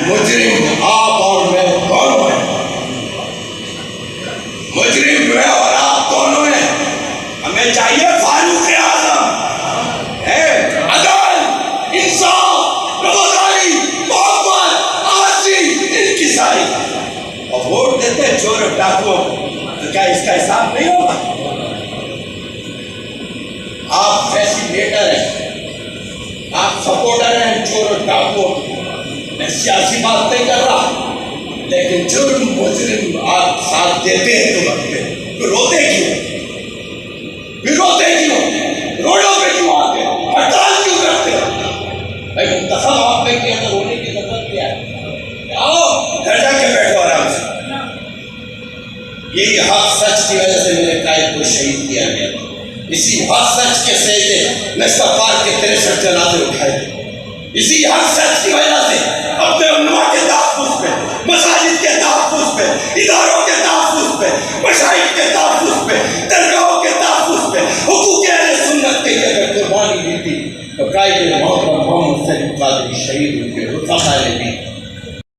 مجرم آپ اور میں دونوں ہیں، مجرم میں اور آپ دونوں ہیں۔ ہمیں چاہیے فاروق اعظم ہے، عدل، انصاف، روداری، محبت، آجزی، انکساری۔ اور ووٹ دیتے چور اور ڈاکوؤں کو، تو کیا اس کا حساب نہیں ہوگا؟ آپ فیسیلیٹر ہیں، آپ سپورٹر ہیں چور اور ڈاکوؤں کی۔ میں سیاسی بات نہیں کر رہا، لیکن جرم مجرم آپ ساتھ دیتے ہیں تو رکھتے ہیں، تو روتے کیوں؟ پھر روتے کیوں؟ روڈوں پہ کیوں آتے ہیں؟ ہڑتال کیوں کرتے ہیں؟ بھائی منتخب آپ نے کیا تو رونے کی ضرورت کیا ہے؟ آؤ گھر جا کے بیٹھو آرام سے۔ یہی حق سچ کی وجہ سے میرے قائد کو شہید کیا گیا تھا، اسی حق سچ کے سہتے نشتفار کے 63 جنازے اٹھائے تھے، اسی حق سچ کی وجہ سے اپنے علماء کے تحفظ پہ، مساجد کے تحفظ پہ، اداروں کے تحفظ پہ، مشاہد کے تحفظ پہ، درگاہوں کے تحفظ پہ، حقوق اہل سنت کے لیے اگر قربانی دی تھی تو قائد محترم محمد سید قادری شہید